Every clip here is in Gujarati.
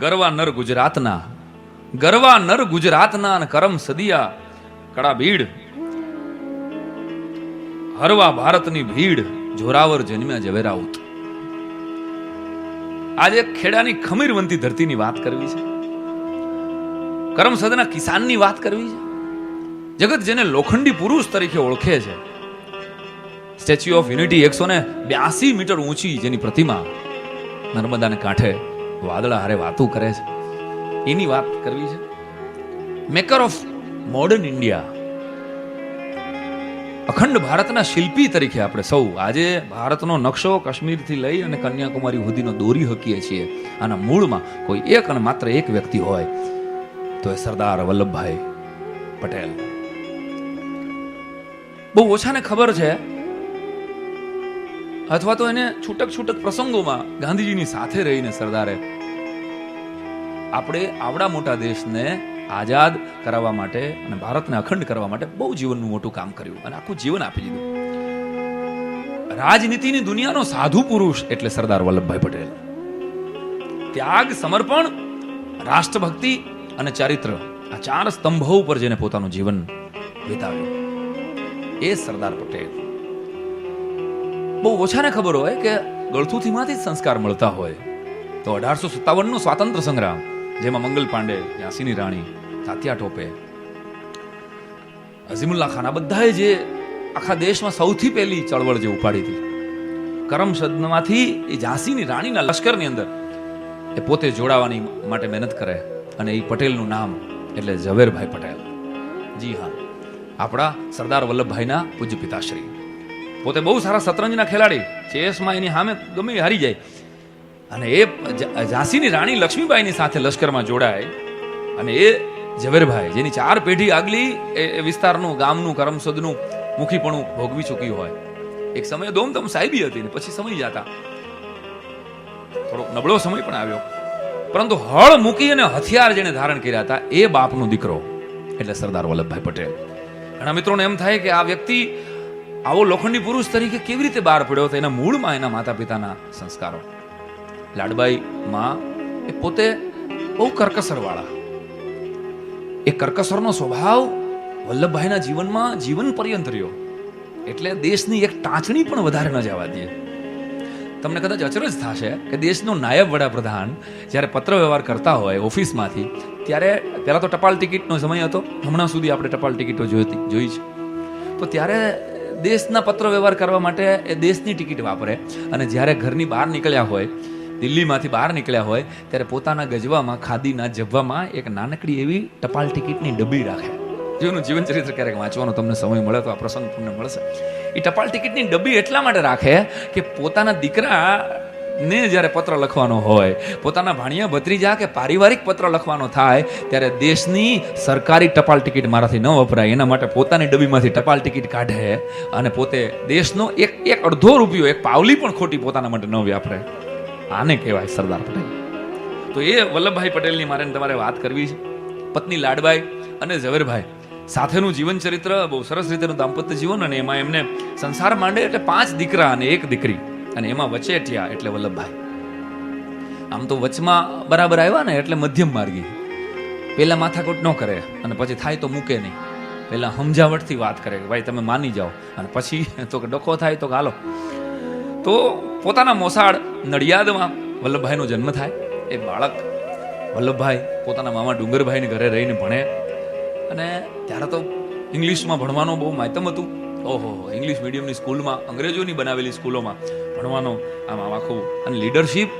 ગરવા નર ગુજરાતના, ગરવા નર ગુજરાતના અને કરમ સદિયા કડા ભીડ, હરવા ભારતની ભીડ, જોરાવર જન્મ્યા ઝવેરાઉત. આજે ખેડાની ખમીરવંતી ધરતીની વાત કરવી છે, કરમસદના કિસાનની વાત કરવી છે. જગત જેને લોખંડી પુરુષ તરીકે ઓળખે છે, સ્ટેચ્યુ ઓફ યુનિટી 182 મીટર ઊંચી જેની પ્રતિમા નર્મદાને કાંઠે વાદળા હારે વાતું કરે છે, એની વાત કરવી છે. મેકર ઓફ મોડર્ન ઇન્ડિયા, અખંડ ભારતના શિલ્પી તરીકે આપણે સૌ આજે ભારતનો નકશો કાશ્મીરથી લઈ અને કન્યાકુમારી સુધીનો દોરી શકીએ છીએ. આના મૂળમાં કોઈ એક અને માત્ર એક વ્યક્તિ હોય તો એ સરદાર વલ્લભભાઈ પટેલ. બહુ ઓછાને ખબર છે, અથવા તો એને છૂટક છૂટક પ્રસંગોમાં ગાંધીજીની સાથે રહીને સરદારે આપણે આવડા મોટા દેશને આઝાદ કરાવવા માટે અને ભારતને અખંડ કરવા માટે બહુ જીવનનું મોટું કામ કર્યું અને આખું જીવન આપી દીધું. રાજનીતિની દુનિયાનો સાધુ પુરુષ એટલે સરદાર વલ્લભભાઈ પટેલ. ત્યાગ, સમર્પણ, રાષ્ટ્રભક્તિ અને ચારિત્ર, આ 4 સ્તંભો ઉપર જેને પોતાનું જીવન વિતાવ્યું એ સરદાર પટેલ. બહુ ઓછાને ખબર હોય કે ગળથુથીમાંથી જ સંસ્કાર મળતા હોય તો 1857 નો સ્વાતંત્ર્ય સંગ્રામ, જેમાં મંગલ પાંડે, ઝાંસીની રાણી, તાત્યા ટોપે, અઝીમુલ્લા ખાન, આ બધાએ જે આખા દેશમાં સૌથી પહેલી ચળવળ જે ઉપાડી હતી, કરમસદમાંથી એ ઝાંસીની રાણીના લશ્કરની અંદર એ પોતે જોડાવાની માટે મહેનત કરે અને એ પટેલનું નામ એટલે ઝવેરભાઈ પટેલ. જી હા, આપણા સરદાર વલ્લભભાઈના પૂજ્ય પિતાશ્રી. પોતે બહુ સારા શતરંજના ખેલાડી, ચેસમાં એની સામે ગમે હારી જાય અને એ ઝાંસીની રાણી લક્ષ્મીબાઈની સાથે લશ્કરમાં જોડાય અને એ ઝવેરભાઈ જેની 4 પેઢી આગલી એ વિસ્તારનું, ગામનું, કરમસદનું મુખીપણું ભોગવી ચૂક્યું હોય. એક સમયે દોમદમ સાહેબી હતી ને પછી સમય જતા થોડોક નબળો સમય પણ આવ્યો, પરંતુ હળ મૂકી અને હથિયાર જેને ધારણ કર્યા હતા એ બાપનો દીકરો એટલે સરદાર વલ્લભભાઈ પટેલ. ઘણા મિત્રોને એમ થાય કે આ વ્યક્તિ આવો લોખંડી પુરુષ તરીકે કેવી રીતે બહાર પડ્યો હતો? એના મૂળમાં એના માતા પિતાના સંસ્કારો. લાડબાઈ માં એ પોતે બહુ કરકસર વાળા, એ કરકસરનો સ્વભાવ વલ્લભભાઈના જીવનમાં જીવન પર્યંત રહ્યો, એટલે દેશની એક ટાંચણી પણ વધારે ન જવા દે. તમને કદાચ અચરજ થશે કે દેશનો નાયબ વડાપ્રધાન જ્યારે પત્ર વ્યવહાર કરતા હોય ઓફિસમાંથી, ત્યારે પહેલા તો ટપાલ ટિકિટનો સમય હતો, હમણાં સુધી આપણે ટપાલ ટિકિટો જોઈ છે, તો ત્યારે દેશના પત્ર વ્યવહાર કરવા માટે એ દેશની ટિકિટ વાપરે અને જ્યારે ઘરની બહાર નીકળ્યા હોય, દિલ્હીમાંથી બહાર નીકળ્યા હોય, ત્યારે પોતાના ગજવામાં, ખાદીના જબ્બામાં એક નાનકડી એવી ટપાલ ટિકિટની ડબ્બી રાખે. જેનું જીવન ચરિત્ર ક્યારેક વાંચવાનો તમને સમય મળે તો આ પ્રસંગ તમને મળશે. એ ટપાલ ટિકિટની ડબ્બી એટલા માટે રાખે કે પોતાના દીકરાને જ્યારે પત્ર લખવાનો હોય, પોતાના ભાણિયા ભત્રીજા કે પારિવારિક પત્ર લખવાનો થાય, ત્યારે દેશની સરકારી ટપાલ ટિકિટ મારાથી ન વપરાય, એના માટે પોતાની ડબ્બીમાંથી ટપાલ ટિકિટ કાઢે અને પોતે દેશનો એક અડધો રૂપિયો, એક પાવલી પણ ખોટી પોતાના માટે ન વાપરે. આને કહેવાય સરદાર પટેલ. તો એ વલ્લભભાઈ પટેલની મારે તમારે વાત કરવી છે. પત્ની લાડબાઈ અને ઝવેરભાઈ સાથેનું જીવન ચરિત્ર, બહુ સરસ રીતેનું દાંપત્ય જીવન, અને એમાં એમને સંસાર માંડે એટલે 5 દીકરા અને 1 દીકરી, અને એમાં વચેટિયા એટલે વલ્લભભાઈ. આમ તો વચમાં બરાબર આવ્યા ને એટલે મધ્યમ માર્ગી, પેલા માથાકૂટ ન કરે અને પછી થાય તો મૂકે નહીં, પેલા સમજાવટથી વાત કરે કે ભાઈ તમે માની જાઓ, અને પછી તો કે ડખો થાય તો હાલો. તો પોતાના મોસાળ નડિયાદમાં વલ્લભભાઈનો જન્મ થાય. એ બાળક વલ્લભભાઈ પોતાના મામા ડુંગરભાઈને ઘરે રહીને ભણે, અને ત્યારે તો ઇંગ્લિશમાં ભણવાનો બહુ માધ્યમ હતું. ઓહો, ઇંગ્લિશ મીડિયમની સ્કૂલમાં, અંગ્રેજોની બનાવેલી સ્કૂલોમાં ભણવાનો આમ આખું, અને લીડરશિપ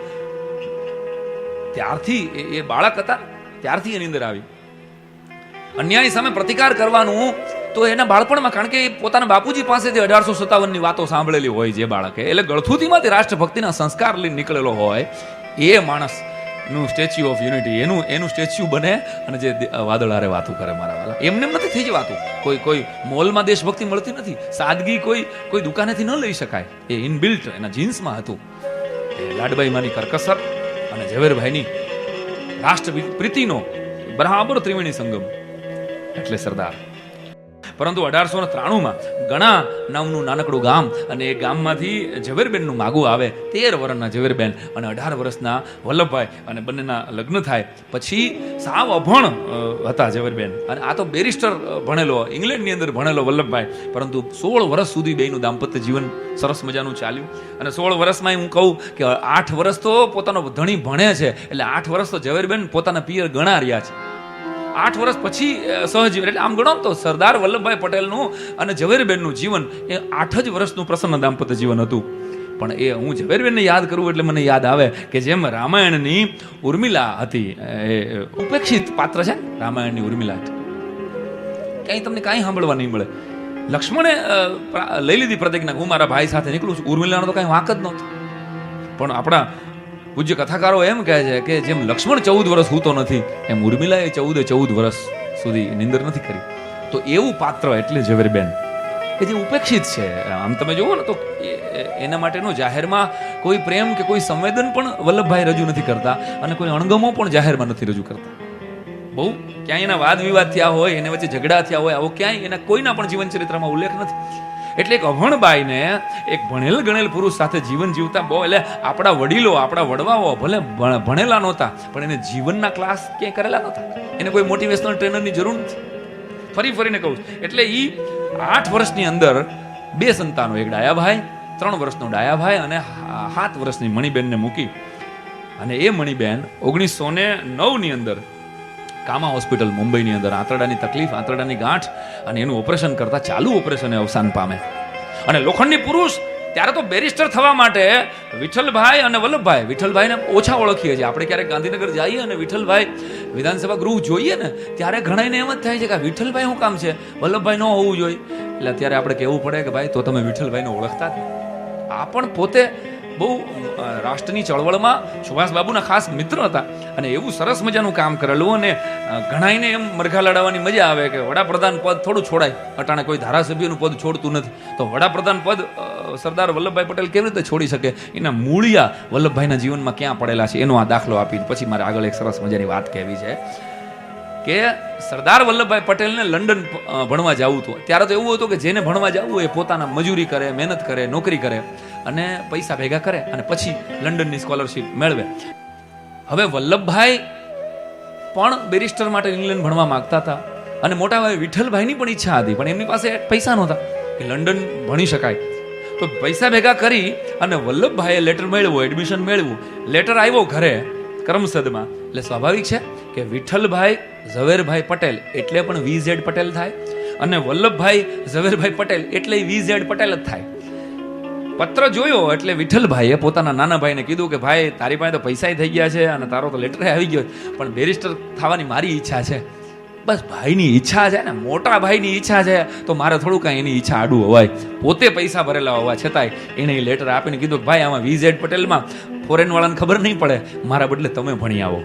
ત્યારથી એ બાળક હતા ત્યારથી એની અંદર આવી. અન્યાય સામે પ્રતિકાર કરવાનું તો એના બાળપણમાં, કારણ કે પોતાના બાપુજી પાસેથી 1857 ની વાતો સાંભળેલી હોય જે બાળકે, એટલે ગળથુથીમાંથી રાષ્ટ્રભક્તિના સંસ્કાર લઈને નીકળેલો હોય, એ માણસ નું સ્ટેચ્યુ ઓફ યુનિટી એનું સ્ટેચ્યુ બને અને જે વાદળારે વાતું કરે. મારા વાલા, એમને નથી થઈ જવાતું. કોઈ મોલમાં દેશભક્તિ મળતી નથી, સાદગી કોઈ દુકાનેથી ન લઈ શકાય, એ ઇનબિલ્ટ એના જીન્સમાં હતું. એ લાડબાઈ માની કરકસર અને ઝવેરભાઈની રાષ્ટ્ર પ્રીતિનો બરાબર ત્રિવેણી સંગમ એટલે સરદાર. પરંતુ 1893માં ગણા નામનું નાનકડું ગામ, અને એ ગામમાંથી ઝવેરબેનનું માગું આવે. 13 વર્ષના ઝવેરબેન અને 18 વર્ષના વલ્લભભાઈ, અને બંનેના લગ્ન થાય. પછી સાવ અભણ હતા ઝવેરબેન, અને આ તો બેરિસ્ટર ભણેલો, ઇંગ્લેન્ડની અંદર ભણેલો વલ્લભભાઈ. પરંતુ 16 વર્ષ સુધી બેયનું દાંપત્ય જીવન સરસ મજાનું ચાલ્યું. અને 16 વર્ષમાં હું કહું કે 8 વર્ષ તો પોતાનો ધણી ભણે છે, એટલે 8 વર્ષ તો ઝવેરબેન પોતાના પિયર ગણા રહ્યા છે. 8 વર્ષ પછી સહજીવન, એટલે આમ ગણો તો સરદાર વલ્લભભાઈ પટેલનું અને ઝવેરબેનનું જીવન એ 8 જ વર્ષનું પ્રસન્ન દાંપત્ય જીવન હતું. પણ એ હું ઝવેરબેનને યાદ કરું એટલે મને યાદ આવે કે જેમ રામાયણની ઉર્મિલા હતી, એ ઉપેક્ષિત પાત્ર છે રામાયણની ઉર્મિલા, ક્યાંય તમને કાંઈ સાંભળવા નહીં મળે. લક્ષ્મણે લઈ લીધી પ્રતિજ્ઞા, હું મારા ભાઈ સાથે નીકળું છું. ઉર્મિલાનો તો કાંઈ વાંક જ નહોતો. પણ આપણા પૂજ્ય કથાકારો એમ કહે છે કે જેમ લક્ષ્મણ 14 વર્ષ સૂતો નથી, એમ ઉર્મિલાએ 14 વર્ષ સુધી નિંદર નથી કરી. તો એવું પાત્ર એટલે ઝવેરબેન કે જે ઉપેક્ષિત છે. આમ તમે જુઓ ને તો એના માટેનો જાહેરમાં કોઈ પ્રેમ કે કોઈ સંવેદન પણ વલ્લભભાઈ રજૂ નથી કરતા, અને કોઈ અણગમો પણ જાહેરમાં નથી રજૂ કરતા. બહુ ક્યાંય એના વાદ વિવાદ થયા હોય, એને વચ્ચે ઝઘડા થયા હોય, આવો ક્યાંય એના કોઈના પણ જીવન ચરિત્રમાં ઉલ્લેખ નથી. એટલે એક અભણ બાઈને એક ભણેલ ગણેલ પુરુષ સાથે જીવન જીવતા બહુ, એટલે આપણા વડીલો, આપણા વડવાઓ ભલે ભણેલા નહોતા, પણ એને જીવનના ક્લાસ ક્યાંય કરેલા નહોતા. એને કોઈ મોટિવેશનલ ટ્રેનરની જરૂર નથી. ફરીને કહું છું, એટલે એ 8 વર્ષની અંદર 2 સંતાનો, એક ડાયાભાઈ, 3 વર્ષનો ડાયાભાઈ અને 7 વર્ષની મણિબેનને મૂકી. અને એ મણિબેન 1909ની અંદર કામા હોસ્પિટલ મુંબઈની અંદર આંતરડાની તકલીફ, આંતરડાની ગાંઠ, અને એનું ઓપરેશન કરતા ચાલુ ઓપરેશને અવસાન પામે. અને લોખંડી પુરુષ ત્યારે તો બેરિસ્ટર થવા માટે વિઠ્ઠલભાઈ અને વલ્લભભાઈ, વિઠ્ઠલભાઈને ઓછા ઓળખીએ છીએ આપણે. ક્યારેક ગાંધીનગર જઈએ અને વિઠ્ઠલભાઈ વિધાનસભા ગૃહ જોઈએ ને, ત્યારે ઘણાને એમ જ થાય છે કે વિઠ્ઠલભાઈ શું કામ છે, વલ્લભભાઈ ન હોવું જોઈએ. એટલે અત્યારે આપણે કહેવું પડે કે ભાઈ તો તમે વિઠ્ઠલભાઈને ઓળખતા જ નહીં. આ પણ પોતે બહુ રાષ્ટ્રની ચળવળમાં સુભાષબાબુના ખાસ મિત્ર હતા, અને એવું સરસ મજાનું કામ કરેલું. અને ઘણાઈને એમ મરઘા લડાવવાની મજા આવે કે વડાપ્રધાન પદ થોડું છોડાય, અટાણે કોઈ ધારાસભ્યનું પદ છોડતું નથી, તો વડાપ્રધાન પદ સરદાર વલ્લભભાઈ પટેલ કેવી રીતે છોડી શકે? એના મૂળિયા વલ્લભભાઈના જીવનમાં ક્યાં પડેલા છે એનો આ દાખલો આપી પછી મારે આગળ એક સરસ મજાની વાત કહેવી છે કે સરદાર વલ્લભભાઈ પટેલને લંડન ભણવા જવું હતું. ત્યારે તો એવું હતું કે જેને ભણવા જવું એ પોતાના મજૂરી કરે, મહેનત કરે, નોકરી કરે અને પૈસા ભેગા કરે અને પછી લંડનની સ્કોલરશિપ મેળવે. હવે વલ્લભભાઈ પણ બેરિસ્ટર માટે ઇંગ્લેન્ડ ભણવા માંગતા હતા, અને મોટા ભાઈ વિઠ્ઠલભાઈની પણ ઈચ્છા હતી, પણ એમની પાસે પૈસા નહોતા કે લંડન ભણી શકાય. તો પૈસા ભેગા કરી અને વલ્લભભાઈએ લેટર મેળવ્યો, એડમિશન મેળવ્યું. લેટર આવ્યો ઘરે કરમસદમાં, એટલે સ્વાભાવિક છે કે વિઠ્ઠલભાઈ ઝવેરભાઈ પટેલ એટલે પણ VZ પટેલ થાય, અને વલ્લભભાઈ ઝવેરભાઈ પટેલ એટલે VZ પટેલ જ થાય. પત્ર જોયો એટલે વિઠ્ઠલભાઈએ પોતાના નાના ભાઈને કીધું કે ભાઈ તારી પાસે તો પૈસા થઈ ગયા છે અને તારો તો લેટર આવી ગયો, પણ બેરિસ્ટર થવાની મારી ઈચ્છા છે. બસ ભાઈની ઈચ્છા છે ને, મોટા ભાઈની ઈચ્છા છે, તો મારે થોડું કાંઈ એની ઈચ્છા આડું હોવાય. પોતે પૈસા ભરેલા હોવા છતાંય એને એ લેટર આપીને કીધું કે ભાઈ આમાં VZ પટેલમાં ફોરેન વાળાને ખબર નહીં પડે, મારા બદલે તમે ભણી આવો.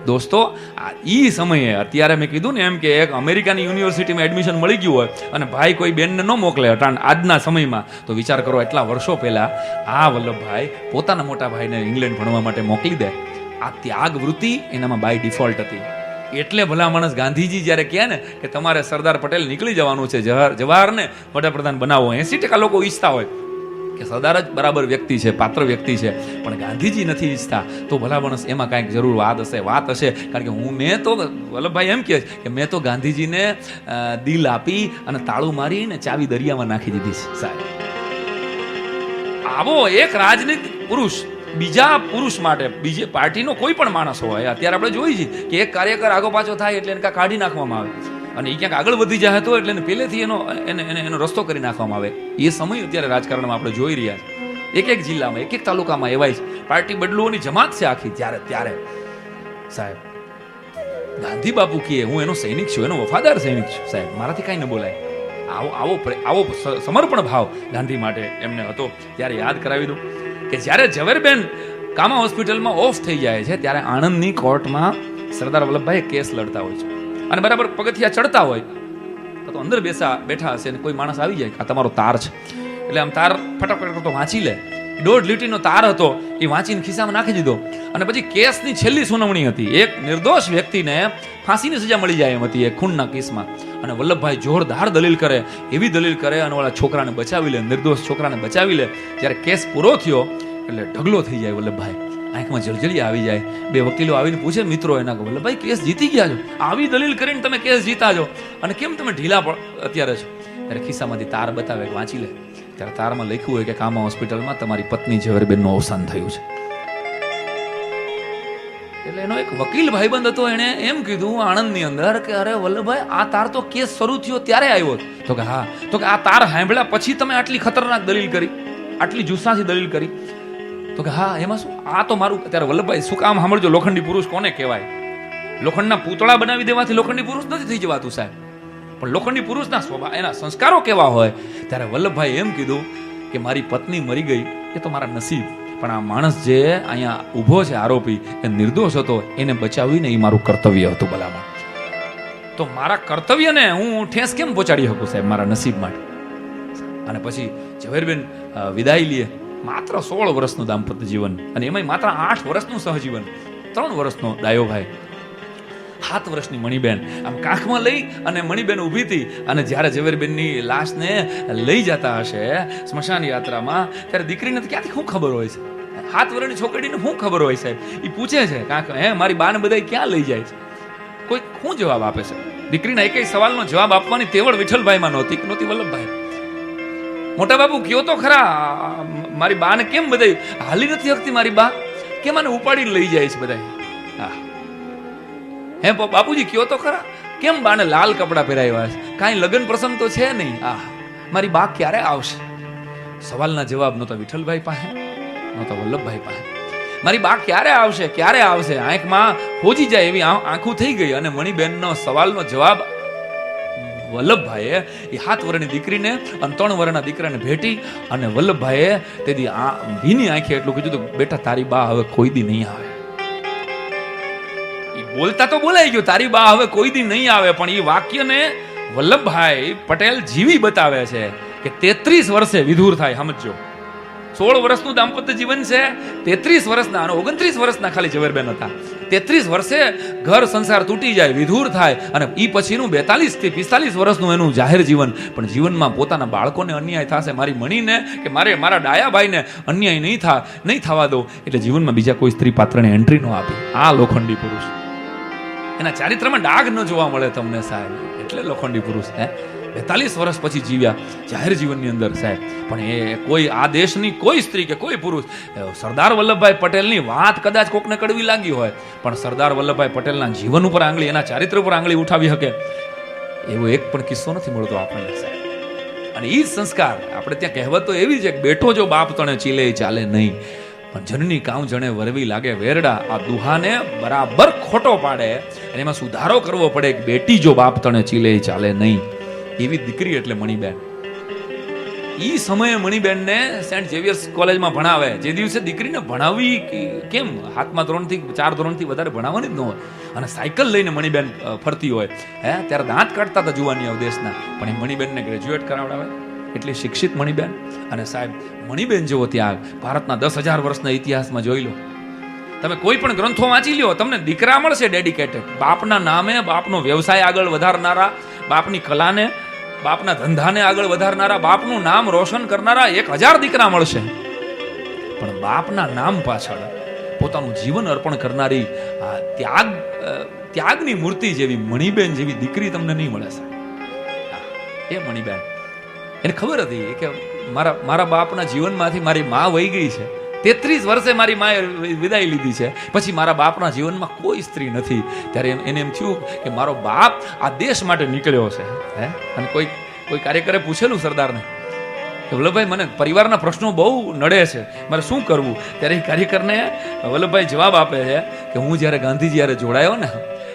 દોસ્તો, એ સમયે અત્યારે મેં કીધું ને એમ કે એક અમેરિકાની યુનિવર્સિટીમાં એડમિશન મળી ગયું હોય અને ભાઈ કોઈ બેનને ન મોકલે આજના સમયમાં, તો વિચાર કરો એટલા વર્ષો પહેલા આ વલ્લભભાઈ પોતાના મોટા ભાઈને ઇંગ્લેન્ડ ભણવા માટે મોકલી દે. આ ત્યાગ વૃત્તિ એનામાં બાય ડિફોલ્ટ હતી. એટલે ભલા માણસ ગાંધીજી જ્યારે કહે ને કે તમારે સરદાર પટેલ નીકળી જવાનું છે, જવાહરને વડાપ્રધાન બનાવો, 80% લોકો ઈચ્છતા હોય કે સરદાર જ બરાબર વ્યક્તિ છે, પાત્ર વ્યક્તિ છે, પણ ગાંધીજી નથી ઈચ્છતા, તો ભલા માણસ એમાં કાંઈક જરૂર વાત હશે. કારણ કે મેં તો વલ્લભભાઈ એમ કહે છે કે મેં તો ગાંધીજીને દિલ આપી અને તાળું મારીને ચાવી દરિયામાં નાખી દીધી છે. સાહેબ, આવો એક રાજનીતિક પુરુષ બીજા પુરુષ માટે, બીજી પાર્ટીનો કોઈ પણ માણસ હોય, અત્યારે આપણે જોઈ છીએ કે એક કાર્યકર આગો પાછો થાય એટલે એને કાંઈ કાઢી નાખવામાં આવે, અને એ ક્યાંક આગળ વધી જાય તો એટલે પહેલેથી એનો રસ્તો કરી નાખવામાં આવે. એ સમય અત્યારે રાજકારણમાં આપણે જોઈ રહ્યા છીએ. એક જિલ્લામાં, એક તાલુકામાં એવાય છે પાર્ટી બદલુઓની જમાત છે આખી. ત્યારે સાહેબ ગાંધી બાપુ કહે હું એનો સૈનિક છું, એનો વફાદાર સૈનિક છું. સાહેબ મારાથી કાંઈ ન બોલાય. આવો સમર્પણ ભાવ ગાંધી માટે એમને હતો. ત્યારે યાદ કરાવી દઉં કે જ્યારે ઝવેરબેન કામા હોસ્પિટલમાં ઓફ થઈ જાય છે ત્યારે આણંદની કોર્ટમાં સરદાર વલ્લભભાઈ કેસ લડતા હોય છે, અને બરાબર પગથિયા ચડતા હોય તો અંદર બેઠા હશે, કોઈ માણસ આવી જાય કે આ તમારો તાર છે, એટલે આમ તાર ફટાફટ કરતો વાંચી લે. 1.5 લીટીનો તાર હતો, એ વાંચીને ખિસ્સામાં નાખી દીધો. અને પછી કેસની છેલ્લી સુનાવણી હતી. એક નિર્દોષ વ્યક્તિને ફાંસીની સજા મળી જાય એમ હતી એ ખૂનના કેસમાં. અને વલ્લભભાઈ જોરદાર દલીલ કરે, એવી દલીલ કરે અને ઓલા છોકરાને બચાવી લે, નિર્દોષ છોકરાને બચાવી લે. જ્યારે કેસ પૂરો થયો એટલે ઢગલો થઈ જાય વલ્લભભાઈ, આંખમાં જળજળી આવી જાય. બે વકીલો આવીને પૂછે મિત્રો એના કે વલ્લભભાઈ કેસ જીતી ગયા છો, આવી દલીલ કરીને તમે કેસ જીતા છો અને કેમ તમે ઢીલા અત્યારે છો? ત્યારે ખિસ્સામાંથી તાર બતાવે, વાંચી લે. ત્યારે તારમાં લખ્યું હોય કે કામા હોસ્પિટલમાં તમારી પત્ની ઝવેરબેનનું અવસાન થયું છે. એટલે એનો એક વકીલ ભાઈબંધ હતો, એને એમ કીધું આણંદની અંદર કે અરે વલ્લભભાઈ આ તાર તો કેસ શરૂ થયો ત્યારે આવ્યો. તો કે હા. તો કે આ તાર સાંભળ્યા પછી તમે આટલી ખતરનાક દલીલ કરી, આટલી જુસ્સાથી દલીલ કરી? તો કે હા, એમાં શું? આ તો મારું. ત્યારે વલ્લભભાઈ શું કામ સાંભળજો, લોખંડી પુરુષ કોને કહેવાય? લોખંડના પૂતળા બનાવી દેવાથી લોખંડી પુરુષ નથી થઈ જવાતું સાહેબ, પણ લોખંડી પુરુષના સ્વભાવ, એના સંસ્કારો કેવા હોય. ત્યારે વલ્લભભાઈ એમ કીધું કે મારી પત્ની મરી ગઈ એ તો મારા નસીબ, પણ આ માણસ જે અહીંયા ઊભો છે આરોપી, એ નિર્દોષ હતો, એને બચાવીને એ મારું કર્તવ્ય હતું ભલામણ. તો મારા કર્તવ્યને હું ઠેસ કેમ પહોંચાડી શકું સાહેબ મારા નસીબ માટે? અને પછી ઝવેરબેન વિદાય લે. માત્ર 16 વર્ષનું દાંપત્ય જીવન, અને એમાંય માત્ર 8 વર્ષનું સહજીવન. 3 વર્ષનો ડાયો ભાઈ, 7 વર્ષની મણીબેન આમ કાંખમાં લઈ અને મણીબેન ઊભી હતી. અને જ્યારે ઝવેરબેનની લાશને લઈ જતા હશે સ્મશાન યાત્રામાં, ત્યારે દીકરીને ક્યાંથી શું ખબર હોય છે? 7 વર્ષની છોકરીને શું ખબર હોય સાહેબ? એ પૂછે છે કાંક મારી બાને બધા ક્યાં લઈ જાય છે? કોઈ શું જવાબ આપે છે? દીકરીના એકેય સવાલનો જવાબ આપવાની તેવડ વિઠ્ઠલભાઈમાં નહોતી વલ્લભભાઈ. મોટા બાપુ કયો તો ખરા, મારી બાને કેમ બધા હાલી નથી શકતી? મારી બા કેમ આને ઉપાડીને લઈ જાય છે બધા? હા હે બાપુજી કયો તો ખરા, કેમ બાને લાલ કપડા પહેરાવ્યા છે? કાંઈ લગ્ન પ્રસંગ તો છે નહીં. મારી બા ક્યારે આવશે? સવાલના જવાબ નહોતા વિઠ્ઠલભાઈ પાસે, નહોતા વલ્લભભાઈ પાસે. મારી બા ક્યારે આવશે, ક્યારે આવશે? આંખમાં હોજી જાય એવી આંખું થઈ ગઈ. અને મણીબેનનો સવાલનો જવાબ વલ્લભભાઈએ એ 7 વર્ષની દીકરીને અને 3 વર્ષના દીકરાને ભેટી. અને વલ્લભભાઈએ તેથી ભીની આંખે એટલું કીધું, તો બેટા તારી બા હવે કોઈ દી નહીં આવે. બોલતા તો બોલાઈ ગયું, તારી બા હવે કોઈ દી નહીં આવે, પણ એ વાક્યને વલ્લભભાઈ પટેલ જીવી બતાવે છે કે 33 વર્ષે વિધુર થાય. સમજો, 16 વર્ષનું દાંપત્ય જીવન છે, 33 વર્ષના અને 29 વર્ષના ખાલી ઝવેરબેન હતા. 33 વર્ષે ઘર સંસાર તૂટી જાય, વિધુર થાય, અને એ પછીનું 42 થી 45 વર્ષનું એનું જાહેર જીવન. પણ જીવનમાં પોતાના બાળકોને અન્યાય થશે, મારી મણીને કે મારા ડાયાભાઈને અન્યાય નહીં થવા દો, એટલે જીવનમાં બીજા કોઈ સ્ત્રી પાત્રને એન્ટ્રી ન આપી. આ લોખંડી પુરુષ, એના ચારિત્રમાં ડાઘ ન જોવા મળે તમને સાહેબ, એટલે લોખંડી પુરુષ. 42 વર્ષ પછી જીવ્યા જાહેર જીવનની અંદર સાહેબ. પણ એ કોઈ આ દેશની કોઈ સ્ત્રી કે કોઈ પુરુષ સરદાર વલ્લભભાઈ પટેલની વાત કદાચ કોકને કડવી લાગી હોય, પણ સરદાર વલ્લભભાઈ પટેલના જીવન ઉપર આંગળી, એના ચારિત્ર ઉપર આંગળી ઉઠાવી શકે એવો એક પણ કિસ્સો નથી મળતો આપણને સાહેબ. અને એ સંસ્કાર આપણે ત્યાં કહેવત તો એવી છે કે બેઠો જો બાપ તણે ચીલે ચાલે નહીં, પણ જનની કામ જણે વરવી લાગે વેરડા. આ દુહાને બરાબર ખોટો પાડે અને એમાં સુધારો કરવો પડે કે બેટી જો બાપ તણે ચીલે ચાલે નહીં. એવી દીકરી એટલે મણીબેન. ઈ સમયે મણીબેનને સેન્ટ ઝેવિયર્સ કોલેજમાં ભણાવે. જે દિવસે દીકરીને ભણાવવી કેમ, 7મા ધોરણથી 4 ધોરણથી વધારે ભણાવવાની જ ન હોય, અને સાયકલ લઈને મણીબેન ફરતી હોય, ત્યારે દાંત કાઢતા હતા જુવાનીઓ દેશના, પણ એ મણીબેનને ગ્રેજ્યુએટ કરાવડાવે. એટલી શિક્ષિત મણીબેન. અને સાહેબ મણીબેન જેવો ત્યાગ ભારતના 10,000 વર્ષના ઇતિહાસમાં જોઈ લો. તમે કોઈ પણ ગ્રંથો વાંચી લો, તમને દીકરા મળશે ડેડિકેટેડ, બાપના નામે, બાપનો વ્યવસાય આગળ વધારનારા, બાપની કલાને, બાપના ધંધાને આગળ વધારનારા, બાપનું નામ રોશન કરનારા 1000 દીકરા મળશે. પણ બાપના નામ પાછળ પોતાનું જીવન અર્પણ કરનારી ત્યાગની મૂર્તિ જેવી મણીબેન જેવી દીકરી તમને નહીં મળે સાહેબ. એ મણીબેન, એને ખબર હતી કે મારા બાપના જીવનમાંથી મારી મા વહી ગઈ છે. 33 વર્ષે મારી માએ વિદાય લીધી છે, પછી મારા બાપના જીવનમાં કોઈ સ્ત્રી નથી. ત્યારે એને એમ થયું કે મારો બાપ આ દેશ માટે નીકળ્યો છે. અને કોઈ કાર્યકરે પૂછેલું સરદારને કે વલ્લભભાઈ મને પરિવારના પ્રશ્નો બહુ નડે છે, મારે શું કરવું? ત્યારે એ કાર્યકરને વલ્લભભાઈ જવાબ આપે છે કે હું જ્યારે ગાંધીજી જ્યારે જોડાયો ને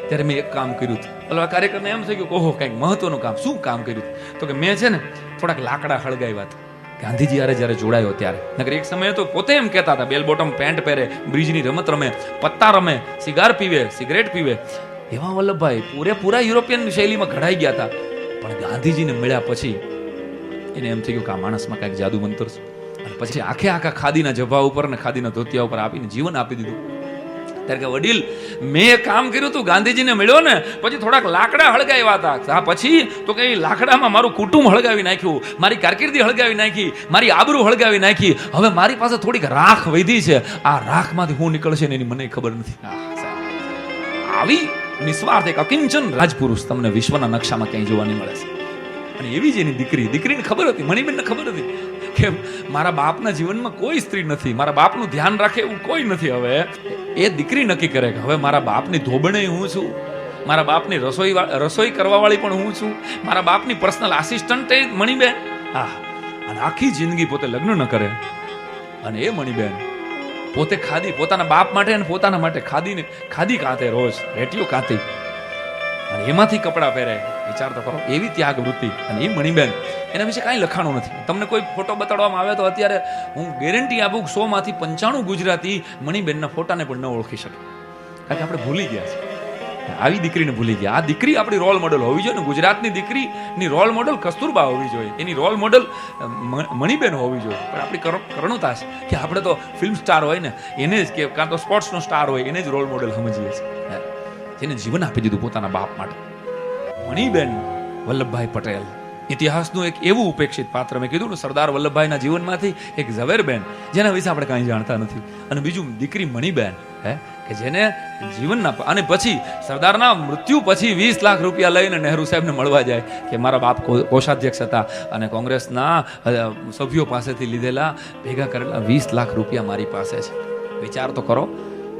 ત્યારે મેં એક કામ કર્યું હતું. એટલે કાર્યકરને એમ થઈ ગયું ઓહો કંઈક મહત્વનું કામ. શું કામ કર્યું? તો કે મેં છે ને થોડાક લાકડા હળગાવ્યા હતા ગાંધીજી જ્યારે જોડાયો ત્યારે. નકર એક સમયે તો પોતે એમ કહેતા હતા, બેલ બોટમ પેન્ટ પહેરે, બ્રિજની રમત રમે, પત્તા રમે, સિગાર પીવે, સિગરેટ પીવે. એવા વલ્લભભાઈ પૂરેપૂરા યુરોપિયન શૈલીમાં ઘડાઈ ગયા હતા. પણ ગાંધીજીને મળ્યા પછી એને એમ થઈ ગયું કે આ માણસમાં કાંઈક જાદુ મંતર છે. અને પછી આખા ખાદીના જભા ઉપર ને ખાદીના ધોતિયા ઉપર આપીને જીવન આપી દીધું. ત્યારે કે વડીલ, મેં એક કામ કર્યું હતું, ગાંધીજીને મળ્યો ને પછી થોડાક લાકડા હળગાવ્યા હતા, પછી તો કે એ લાકડામાં મારું કુટુંબ હળગાવી નાખ્યું, મારી કારકિર્દી હળગાવી નાખી, મારી આબરૂ હળગાવી નાખી, હવે મારી પાસે થોડીક રાખ વધી છે, આ રાખમાંથી હું નીકળશે ને એની મને ખબર નથી. આવી નિસ્વાર્થ એક અકિંચન રાજપુરુષ તમને વિશ્વના નકશામાં ક્યાંય જોવા નહીં મળે છે. અને એવી જ એની દીકરીને ખબર હતી, મણિબેનને ખબર હતી કે મારા બાપના જીવનમાં કોઈ સ્ત્રી નથી, મારા બાપનું ધ્યાન રાખે એવું કોઈ નથી. હવે એ દીકરી નક્કી કરે કે હવે મારા બાપની ધોબણે હું છું, મારા બાપની રસોઈ કરવા વાળી પણ હું છું, મારા બાપની પર્સનલ આસિસ્ટન્ટ મણિબેન. અને આખી જિંદગી પોતે લગ્ન ન કરે અને એ મણિબેન પોતે ખાદી, પોતાના બાપ માટે અને પોતાના માટે ખાદી કાતે, રોજ રેટીઓ કાતી અને એમાંથી કપડાં પહેરે. વિચાર તો કરો, એવી ત્યાગ વૃત્તિ. અને એ મણિબેન, એના વિશે કાંઈ લખાણું નથી. તમને કોઈ ફોટો બતાડવામાં આવે તો અત્યારે હું ગેરંટી આપું 100 માંથી 95 ગુજરાતી મણિબેનના ફોટાને પણ ન ઓળખી શકે, કારણ કે આપણે ભૂલી ગયા છે. આવી દીકરીને ભૂલી ગયા. આ દીકરી આપણી રોલ મોડલ હોવી જોઈએ ને. ગુજરાતની દીકરીની રોલ મોડલ કસ્તુરબા હોવી જોઈએ, એની રોલ મોડલ મણિબેન હોવી જોઈએ. પણ આપણી કરુણતા છે કે આપણે તો ફિલ્મ સ્ટાર હોય ને એને જ, કે કાં તો સ્પોર્ટ્સનો સ્ટાર હોય એને જ રોલ મોડલ સમજીએ છીએ, જેને જીવન આપી દીધું પોતાના બાપ માટે. મણિબેન વલ્લભભાઈ પટેલ ઇતિહાસનું એક એવું ઉપેક્ષિત પાત્ર. મેં કીધું ને, સરદાર વલ્લભભાઈના જીવનમાંથી એક ઝવેરબેન, જેના વિશે આપણે કાંઈ જાણતા નથી, અને બીજું દીકરી મણિબેન, કે જેને જીવનના, અને પછી સરદારના મૃત્યુ પછી 20 લાખ રૂપિયા લઈને નહેરુ સાહેબને મળવા જાય કે મારા બાપ કોષાધ્યક્ષ હતા અને કોંગ્રેસના સભ્યો પાસેથી લીધેલા ભેગા કરેલા 20 લાખ રૂપિયા મારી પાસે છે. વિચાર તો કરો.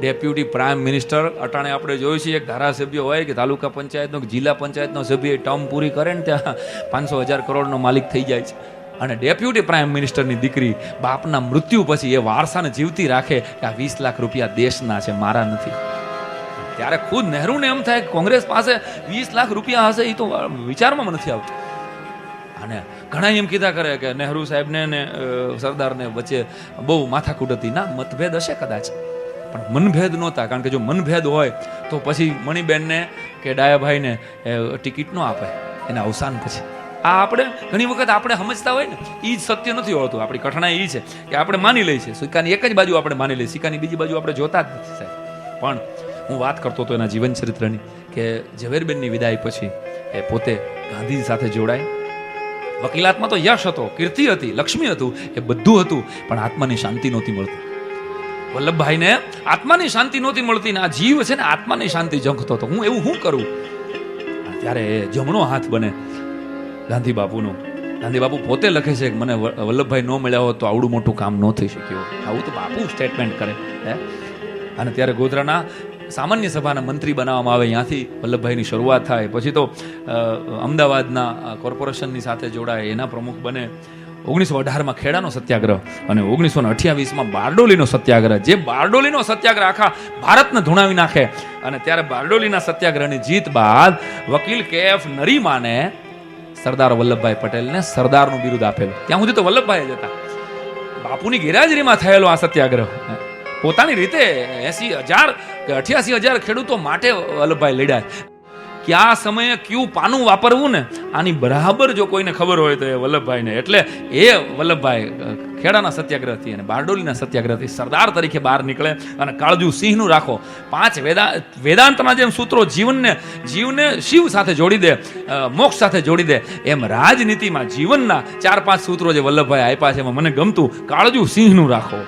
ડેપ્યુટી પ્રાઇમ મિનિસ્ટર, અટાણે આપણે જોયું છે એક ધારાસભ્ય હોય કે તાલુકા પંચાયતનો કે જિલ્લા પંચાયતનો સભ્ય ટર્મ પૂરી કરે ને ત્યાં 500,000 કરોડનો માલિક થઈ જાય છે. અને ડેપ્યુટી પ્રાઇમ મિનિસ્ટરની દીકરી બાપના મૃત્યુ પછી એ વારસાને જીવતી રાખે કે આ 20 લાખ રૂપિયા દેશના છે, મારા નથી. ત્યારે ખુદ નહેરુને એમ થાય કે કોંગ્રેસ પાસે 20 લાખ રૂપિયા હશે, એ તો વિચારમાં નથી આવતું. અને ઘણા એમ કીધા કરે કે નહેરુ સાહેબને ને સરદારને વચ્ચે બહુ માથાકૂટ હતી. ના, મતભેદ હશે કદાચ, પણ મનભેદ નહોતા. કારણ કે જો મનભેદ હોય તો પછી મણિબેનને કે ડાયાભાઈને ટિકિટ ન આપે એના અવસાન પછી. આ આપણે ઘણી વખત આપણે સમજતા હોય ને, એ જ સત્ય નથી હોતું. આપણી કઠણાઈ એ છે કે આપણે માની લઈએ છીએ, સિક્કાની એક જ બાજુ આપણે માની લઈએ, સિક્કાની બીજી બાજુ આપણે જોતા જ નથી સાહેબ. પણ હું વાત કરતો હતો એના જીવન ચરિત્રની, કે ઝવેરબેનની વિદાય પછી એ પોતે ગાંધીજી સાથે જોડાય. વકીલાતમાં તો યશ હતો, કીર્તિ હતી, લક્ષ્મી હતું, એ બધું હતું, પણ આત્માની શાંતિ નહોતી મળતી. વલ્લભભાઈને આત્માની શાંતિ નહોતી મળતી ને આ જીવ છે ને આત્માની શાંતિ ઝંખતો હતો. હું એવું શું કરું? ત્યારે જમણો હાથ બને ગાંધી બાપુનો. ગાંધી બાપુ પોતે લખે છે કે મને વલ્લભભાઈ ન મળ્યા હોત તો આવડું મોટું કામ ન થઈ શક્યું. આવું તો બાપુ સ્ટેટમેન્ટ કરે. અને ત્યારે ગોધરાના સામાન્ય સભાના મંત્રી બનાવવામાં આવે, ત્યાંથી વલ્લભભાઈની શરૂઆત થાય. પછી તો અમદાવાદના કોર્પોરેશનની સાથે જોડાય, એના પ્રમુખ બને. 1918માં ખેડાનો સત્યાગ્રહ અને 1928માં બારડોલીનો સત્યાગ્રહ. જે બારડોલીનો સત્યાગ્રહ આખા ભારતને ધૂણાવી નાખે. અને ત્યારે બારડોલીના સત્યાગ્રહની જીત બાદ વકીલ KF નરીમાને સરદાર વલ્લભભાઈ પટેલને સરદારનું બિરુદ આપેલું. ત્યાં સુધી તો વલ્લભભાઈ જ હતા. બાપુની ગેરહાજરીમાં થયેલો આ સત્યાગ્રહ પોતાની રીતે 80,000 કે 88,000 ખેડૂતો માટે વલ્લભભાઈ લડ્યા. કયા સમયે કયું પાનું વાપરવું ને આની બરાબર જો કોઈને ખબર હોય તો એ વલ્લભભાઈને. એટલે એ વલ્લભભાઈ ખેડાના સત્યાગ્રહથી અને બારડોલીના સત્યાગ્રહથી સરદાર તરીકે બહાર નીકળે. અને કાળજુ સિંહનું રાખો, 5 વેદાંતના જેમ સૂત્રો જીવને શિવ સાથે જોડી દે, મોક્ષ સાથે જોડી દે, એમ રાજનીતિમાં જીવનના 4-5 સૂત્રો જે વલ્લભભાઈ આપ્યા છે એમાં મને ગમતું કાળજુ સિંહનું રાખો,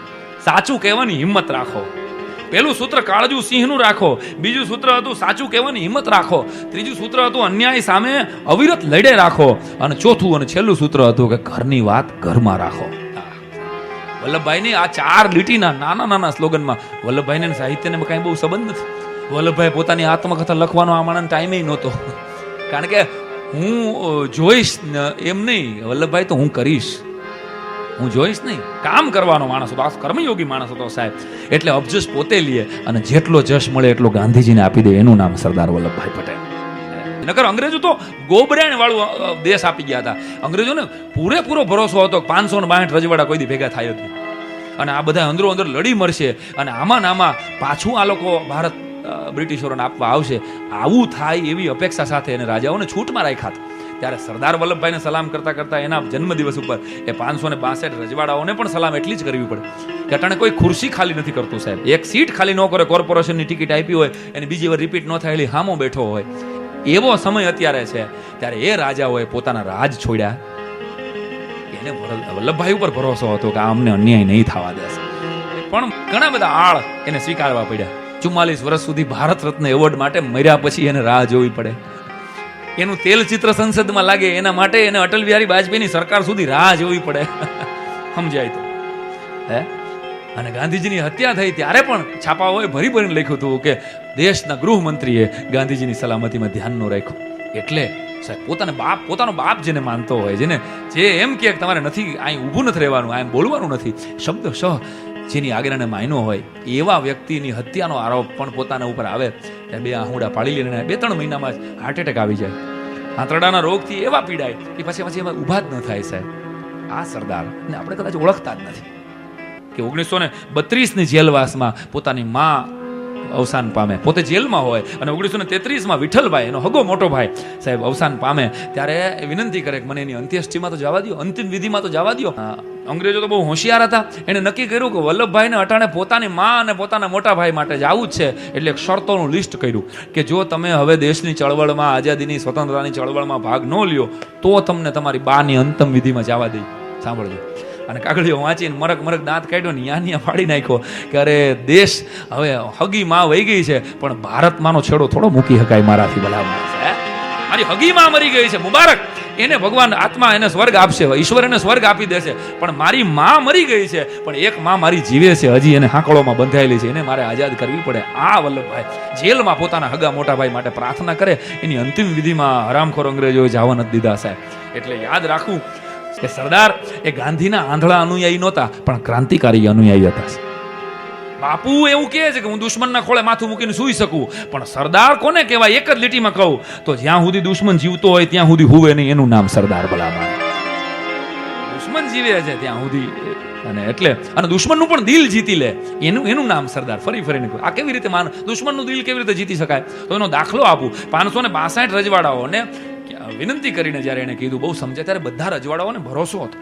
સાચું કહેવાની હિંમત રાખો. પહેલું સૂત્ર કાળજુ સિંહનું રાખો, બીજું સૂત્ર હતું સાચું કહેવાની હિંમત રાખો, ત્રીજું સૂત્ર હતું અન્યાય સામે અવિરત લડે રાખો, અને ચોથું અને છેલ્લું સૂત્ર હતું કે ઘરની વાત ઘરમાં રાખો. વલ્લભભાઈની આ 4 લીટીના નાના સ્લોગનમાં વલ્લભભાઈને સાહિત્યને કાંઈ બહુ સંબંધ નથી. વલ્લભભાઈ પોતાની આત્મકથા લખવાનો આ માણસને ટાઈમે નહોતો. કારણ કે હું જોઈશ એમ નહીં, વલ્લભભાઈ તો હું કરીશ, હું જોઈશ નહીં. કામ કરવાનો માણસ હતો, આ કર્મયોગી માણસ હતો સાહેબ. એટલે અબજસ પોતે લે અને જેટલો જશ મળે એટલો ગાંધીજીને આપી દે. એનું નામ સરદાર વલ્લભભાઈ પટેલ. નકર અંગ્રેજો તો ગોબરાણ વાળું દેશ આપી ગયા હતા. અંગ્રેજોને પૂરેપૂરો ભરોસો હતો 562 રજવાડા કોઈ દી ભેગા થાય જ નહીં, અને આ બધા અંદરો અંદર લડી મળશે, અને આમાં પાછું આ લોકો ભારત બ્રિટિશરોને આપવા આવશે. આવું થાય એવી અપેક્ષા સાથે એને રાજાઓને છૂટમાં રાખ્યા હતા. ત્યારે સરદાર વલ્લભભાઈને સલામ કરતા કરતા એના જન્મદિવસ ઉપર એ 562 રજવાડાઓને પણ સલામ એટલી જ કરવી પડે કે અટાણે કોઈ ખુરશી ખાલી નથી કરતું સાહેબ. એક સીટ ખાલી ન કરે, કોર્પોરેશનની ટિકિટ આપી હોય અને બીજી વાર રિપીટ ન થાય એટલે હામો બેઠો હોય. એવો સમય અત્યારે છે. ત્યારે એ રાજાઓએ પોતાના રાજ છોડ્યા. એને વલ્લભભાઈ ઉપર ભરોસો હતો કે આ અમને અન્યાય નહીં થવા દેશે, પણ ઘણા બધા આળ એને સ્વીકારવા પડ્યા. 44 વર્ષ સુધી ભારત રત્ન એવોર્ડ માટે મર્યા પછી એને રાહ જોવી પડે. એનું તેલ ચિત્ર સંસદમાં લાગે એના માટે એને અટલ બિહારી વાજપેયીની સરકાર સુધી રાહ જોવી પડે. સમજાય તો હે. અને ગાંધીજીની હત્યા થઈ ત્યારે પણ છાપાઓએ ભરી ભરીને લખ્યું હતું કે દેશના ગૃહમંત્રીએ ગાંધીજીની સલામતીમાં ધ્યાન ન રાખ્યું. એટલે સાહેબ પોતાનો બાપ જેને માનતો હોય, જેને જે એમ કે તમારે નથી અહીં ઊભું નથી રહેવાનું, અહીં બોલવાનું નથી, શબ્દ શ જેની આજ્ઞાને માન્યો હોય એવા વ્યક્તિની હત્યાનો આરોપ પણ પોતાના ઉપર આવે ત્યારે 2 આહુડા પાડી લઈને 2-3 મહિનામાં જ હાર્ટ એટેક આવી જાય. આંતરડાના રોગથી એવા પીડાય કે પછી એમાં ઊભા જ ન થાય સાહેબ. આ સરદારને આપણે કદાચ ઓળખતા જ નથી કે 1932ની જેલવાસમાં પોતાની માં અવસાન પામે, પોતે જેલમાં હોય, અને 1933માં વિઠ્ઠલભાઈ એનો હગો મોટો ભાઈ સાહેબ અવસાન પામે ત્યારે વિનંતી કરે કે મને એની અંત્યેષ્ટિમાં તો જવા દો, અંતિમ વિધિમાં તો જવા દો. અંગ્રેજો તો બહુ હોશિયાર હતા. એને નક્કી કર્યું કે વલ્લભભાઈને અટાણે પોતાની માં અને પોતાના મોટા ભાઈ માટે જ આવું જ છે. એટલે એક શરતોનું લિસ્ટ કર્યું કે જો તમે હવે દેશની ચળવળમાં, આઝાદીની સ્વતંત્રતાની ચળવળમાં ભાગ ન લ્યો તો તમને તમારી બાની અંતિમ વિધિમાં જવા દઈ. સાંભળજો. અને કાગળીઓ વાંચીને મરક દાંત કાઢ્યો ને યા ફાડી નાખ્યો કે અરે દેશ હવે હગી માં વહી ગઈ છે પણ ભારત માનો છેડો થોડો મૂકી શકાય મારાથી. ભલા મારી હગી માં મરી ગઈ છે, મુબારક, એને ભગવાન આત્મા એને સ્વર્ગ આપશે, ઈશ્વર એને સ્વર્ગ આપી દેશે, પણ મારી માં મરી ગઈ છે, પણ એક માં મારી જીવે છે, હજી એને હાંકળોમાં બંધાયેલી છે, એને મારે આઝાદ કરવી પડે. આ વલ્લભભાઈ જેલમાં પોતાના હગા મોટા ભાઈ માટે પ્રાર્થના કરે. એની અંતિમ વિધિમાં હરામખોર અંગ્રેજોએ જવા નથી દીધા સાહેબ. એટલે યાદ રાખવું કે સરદાર એ ગાંધીના આંધળા અનુયાયી નહોતા પણ ક્રાંતિકારી અનુયાયી હતા. બાપુ એવું કહે છે કે હું દુશ્મનના ખોળે માથું મૂકીને સૂઈ શકું, પણ સરદાર કોને કહેવાય એક જ લીટીમાં કહું તો જ્યાં સુધી દુશ્મન જીવતો હોય ત્યાં સુધી હુવે નહીં, એનું નામ સરદાર ભલામણ. દુશ્મન જીવે છે ત્યાં સુધી, અને એટલે અને દુશ્મનનું પણ દિલ જીતી લે એનું નામ સરદાર. ફરીને આ કેવી રીતે દુશ્મનનું દિલ કેવી રીતે જીતી શકાય? તો એનો દાખલો આપું. 562 રજવાડાઓને વિનંતી કરીને જ્યારે એને કીધું, બહુ સમજ્યા, ત્યારે બધા રજવાડાઓને ભરોસો હતો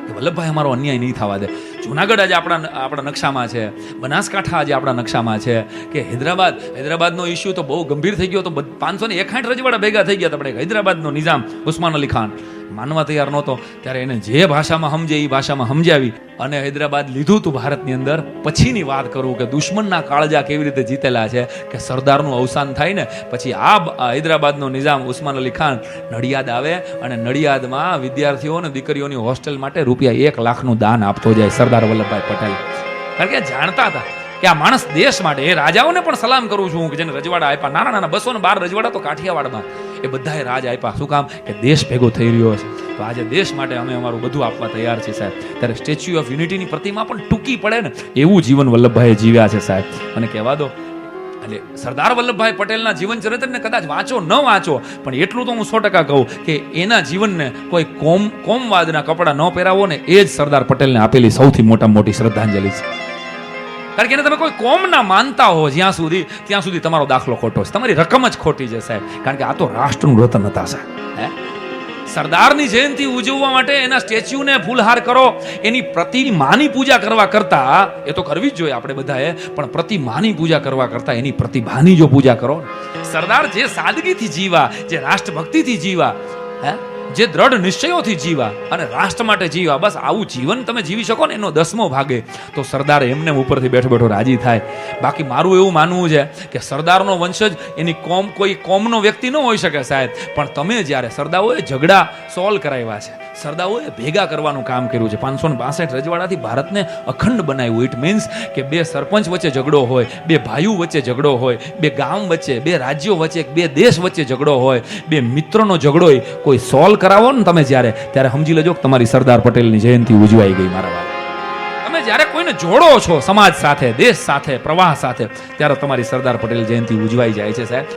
કે વલ્લભભાઈ અમારો અન્યાય નહીં થવા દે. જુનાગઢ આજે આપણા નકશામાં છે, બનાસકાંઠા આજે આપણા નકશામાં છે, કે હૈદરાબાદનો ઇસ્યુ તો બહુ ગંભીર થઈ ગયો. તો 561 રજવાડા ભેગા થઈ ગયા. આપણે હૈદરાબાદનો નિઝામ ઉસ્માન અલી ખાન માનવા તૈયાર નહોતો, ત્યારે એને જે ભાષામાં સમજે એ ભાષામાં સમજાવી અને હૈદરાબાદ લીધું હતું ભારતની અંદર. પછીની વાત કરું કે દુશ્મનના કાળજા કેવી રીતે જીતેલા છે, કે સરદારનું અવસાન થાય ને પછી આ હૈદરાબાદનો નિઝામ ઉસ્માન અલી ખાન નડિયાદ આવે અને નડિયાદમાં વિદ્યાર્થીઓ અને દીકરીઓની હોસ્ટેલ માટે ₹1 લાખનું દાન આપતો જાય સરદાર વલ્લભભાઈ પટેલ. કારણ કે જાણતા હતા કે આ માણસ દેશ માટે. એ રાજાઓને પણ સલામ કરું છું કે જેને રજવાડા આપ્યા, નાના 212 રજવાડા તો કાઠિયાવાડમાં, એ બધાએ રાજ આપ્યા. શું કામ? કે દેશ ભેગો થઈ રહ્યો છે. તો આજે દેશ માટે અમે અમારું બધું આપવા તૈયાર છીએ સાહેબ. ત્યારે સ્ટેચ્યુ ઓફ યુનિટીની પ્રતિમા પણ ટૂંકી પડે ને એવું જીવન વલ્લભભાઈએ જીવ્યા છે સાહેબ. અને કહેવા દો, એટલે સરદાર વલ્લભભાઈ પટેલના જીવન ચરિત્રને કદાચ વાંચો ન વાંચો, પણ એટલું તો હું 100% કહું કે એના જીવનને કોઈ કોમવાદના કપડાં ન પહેરાવો ને એ જ સરદાર પટેલને આપેલી સૌથી મોટી શ્રદ્ધાંજલિ છે. કારણ કે એને તમે કોઈ કોમના માનતા હો ત્યાં સુધી તમારો દાખલો ખોટો છે, તમારી રકમ જ ખોટી છે સાહેબ. કારણ કે આ તો રાષ્ટ્રનું રતન હતા સાહેબ. સરદારની જયંતિ ઉજવવા માટે એના સ્ટેચ્યુને ફૂલહાર કરો, એની પ્રતિમાની પૂજા કરવા કરતા, એ તો કરવી જ જોઈએ આપણે બધાએ, પણ પ્રતિમાની પૂજા કરવા કરતા એની પ્રતિભાની જો પૂજા કરો. સરદાર જે સાદગીથી જીવા, જે રાષ્ટ્રભક્તિથી જીવા, જે દ્રઢ નિશ્ચયોથી જીવા અને રાષ્ટ્ર માટે જીવા, બસ આવું જીવન તમે જીવી શકો ને એનો 10મો ભાગે તો સરદાર એમને ઉપરથી બેઠો રાજી થાય. બાકી મારું એવું માનવું છે કે સરદારનો વંશજ એની કોઈ કોમનો વ્યક્તિ ન હોઈ શકે સાહેબ, પણ તમે જ્યારે સરદારોએ ઝઘડા સોલ્વ કરાવ્યા છે, સરદારોએ ભેગા કરવાનું કામ કર્યું છે. 562 રજવાડાથી ભારતને અખંડ બનાવ્યું. ઇટ મીન્સ કે 2 સરપંચ વચ્ચે ઝઘડો હોય, 2 ભાઈઓ વચ્ચે ઝઘડો હોય, 2 ગામ વચ્ચે, 2 રાજ્યો વચ્ચે, 2 દેશ વચ્ચે ઝઘડો હોય, 2 મિત્રોનો ઝઘડો હોય, કોઈ સોલ્વ કરાવો ને તમે ત્યારે સમજી લેજો કે તમારી સરદાર પટેલની જયંતિ ઉજવાઈ ગઈ. મારા બાપ, તમે જ્યારે કોઈને જોડો છો સમાજ સાથે, દેશ સાથે, પ્રવાહ સાથે, ત્યારે તમારી સરદાર પટેલ જયંતિ ઉજવાઈ જાય છે સાહેબ.